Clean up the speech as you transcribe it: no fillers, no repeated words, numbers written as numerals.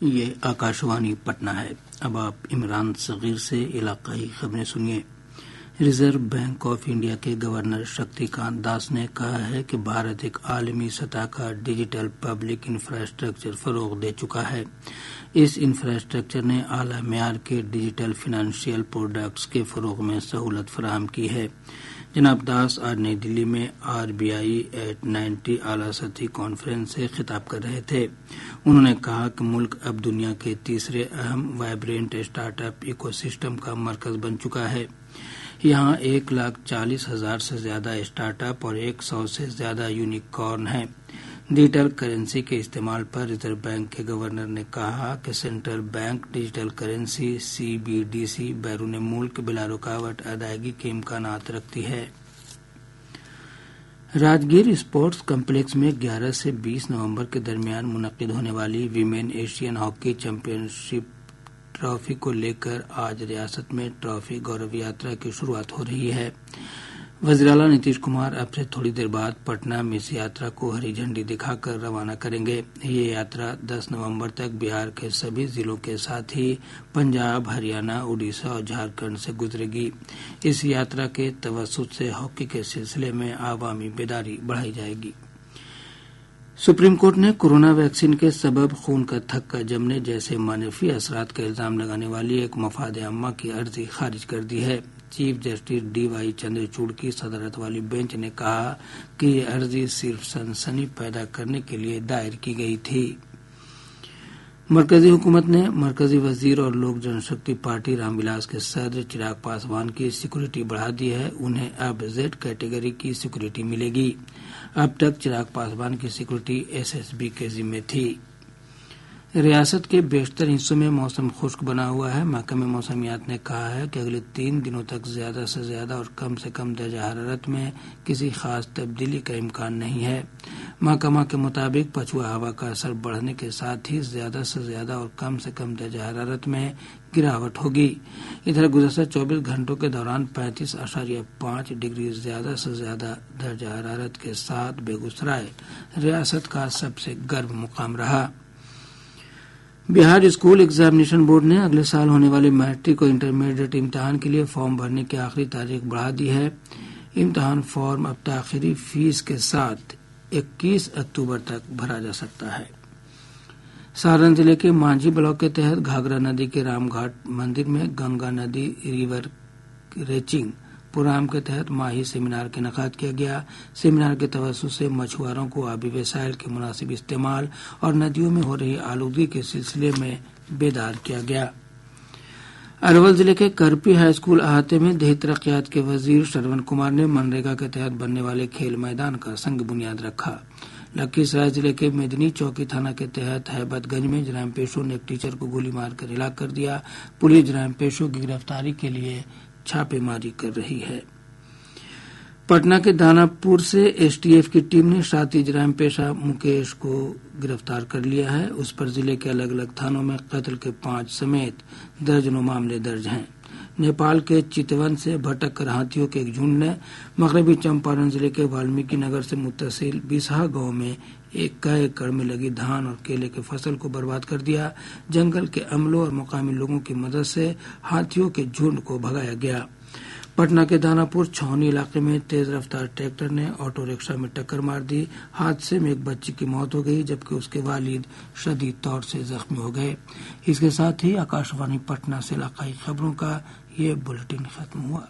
یہ آکاشوانی پٹنہ ہے۔ اب آپ عمران صغیر سے علاقائی خبریں سنیے۔ ریزرو بینک آف انڈیا کے گورنر شکتی کانت داس نے کہا ہے کہ بھارت ایک عالمی سطح کا ڈیجیٹل پبلک انفراسٹرکچر فروغ دے چکا ہے۔ اس انفراسٹرکچر نے اعلیٰ معیار کے ڈیجیٹل فنانشیل پروڈکٹس کے فروغ میں سہولت فراہم کی ہے۔ جناب داس آج نئی دلی میں RBI @90 اعلیٰ سطحی کانفرنس سے خطاب کر رہے تھے۔ انہوں نے کہا کہ ملک اب دنیا کے تیسرے اہم وائبرینٹ اسٹارٹ اپ ایکو سسٹم کا مرکز بن چکا ہے۔ یہاں 1,40,000 سے زیادہ اسٹارٹ اپ اور 100 سے زیادہ یونیکارن ہیں۔ ڈیجیٹل کرنسی کے استعمال پر ریزرو بینک کے گورنر نے کہا کہ central bank digital currency CBDC بیرون ملک بلا رکاوٹ ادائیگی کے امکانات رکھتی ہے۔ راجگیر اسپورٹس کمپلیکس میں 11 سے 20 نومبر کے درمیان منعقد ہونے والی ویمن ایشین ہاکی چیمپئن شپ ٹرافی کو لے کر آج ریاست میں ٹرافی گورو یاترا کی شروعات ہو رہی ہے۔ وزیر اعلیٰ نتیش کمار اب سے تھوڑی دیر بعد پٹنہ میں اس یاترا کو ہری جھنڈی دکھا کر روانہ کریں گے۔ یہ یاترا 10 نومبر تک بہار کے سبھی ضلعوں کے ساتھ ہی پنجاب، ہریانہ، اڑیسہ اور جھارکھنڈ سے گزرے گی۔ اس یاترا کے توسط سے ہاکی کے سلسلے میں عوامی بیداری بڑھائی جائے گی۔ سپریم کورٹ نے کورونا ویکسین کے سبب خون کا تھکہ جمنے جیسے منفی اثرات کا الزام لگانے والی ایک مفاد عامہ کی عرضی خارج کر دی ہے۔ چیف جسٹس DY چندرچوڑ کی صدارت والی بینچ نے کہا کہ یہ عرضی صرف سنسنی پیدا کرنے کے لیے دائر کی گئی تھی۔ مرکزی حکومت نے مرکزی وزیر اور لوک جن شکتی پارٹی رام ولاس کے صدر چراغ پاسوان کی سیکورٹی بڑھا دی ہے۔ انہیں اب Z کیٹیگری کی سیکورٹی ملے گی۔ اب تک چراغ پاسوان کی سیکورٹی SSB کے ذمہ تھی۔ ریاست کے بیشتر حصوں میں موسم خشک بنا ہوا ہے۔ محکمہ موسمیات نے کہا ہے کہ اگلے 3 دنوں تک زیادہ سے زیادہ اور کم سے کم درجہ حرارت میں کسی خاص تبدیلی کا امکان نہیں ہے۔ محکمہ کے مطابق پچھوا ہوا کا اثر بڑھنے کے ساتھ ہی زیادہ سے زیادہ اور کم سے کم درجہ حرارت میں گراوٹ ہوگی۔ ادھر گزشتہ 24 گھنٹوں کے دوران 35.5 ڈگری زیادہ سے زیادہ درجہ حرارت کے ساتھ بیگوسرائے ریاست کا سب سے گرم مقام رہا۔ بہار اسکول ایگزامینیشن بورڈ نے اگلے سال ہونے والے میٹرک اور انٹرمیڈیٹ امتحان کے لیے فارم بھرنے کی آخری تاریخ بڑھا دی ہے۔ امتحان فارم اب تاخیری فیس کے ساتھ 21 اکتوبر تک بھرا جا سکتا ہے۔ سارن ضلع کے مانجھی بلاک کے تحت گھاگھرا ندی کے رام گھاٹ مندر میں گنگا ندی ریور ریچنگ پروگرام کے تحت ماہی سیمینار کا انعقاد کیا گیا۔ سیمینار کے توسط سے مچھواروں کو آبی وسائل کے مناسب استعمال اور ندیوں میں ہو رہی آلودگی کے سلسلے میں بیدار کیا گیا۔ ارول ضلع کے کرپی ہائی اسکول احاطے میں دیہی ترقیات کے وزیر شرون کمار نے منریگا کے تحت بننے والے کھیل میدان کا سنگ بنیاد رکھا۔ لکھیسرائے ضلع کے میدنی چوکی تھانہ کے تحت ہیبت گنج میں جرائم پیشوں نے ایک ٹیچر کو گولی مار کر ہلاک کر دیا۔ پولیس جرائم پیشوں کی گرفتاری کے لیے چھاپے ماری کر رہی ہے۔ پٹنہ کے دانا پور سے STF کی ٹیم نے شاطی جرائم پیشہ مکیش کو گرفتار کر لیا ہے۔ اس پر ضلع کے الگ الگ تھانوں میں قتل کے 5 سمیت درجنوں معاملے درج ہیں۔ نیپال کے چتون سے بھٹک کر ہاتھیوں کے ایک جھنڈ نے مغربی چمپارن ضلع کے والمیکی نگر سے متصل بیسہا گاؤں میں 1 ایکڑ میں لگی دھان اور کیلے کی فصل کو برباد کر دیا۔ جنگل کے عملوں اور مقامی لوگوں کی مدد سے ہاتھیوں کے جھنڈ کو بھگایا گیا۔ پٹنہ کے دانا پور چھاونی علاقے میں تیز رفتار ٹریکٹر نے آٹو رکشا میں ٹکر مار دی۔ حادثے میں ایک بچی کی موت ہو گئی جبکہ اس کے والد شدید طور سے زخمی ہو گئے۔ اس کے ساتھ ہی آکاشوانی پٹنہ سے علاقائی خبروں کا یہ بلیٹن ختم ہوا۔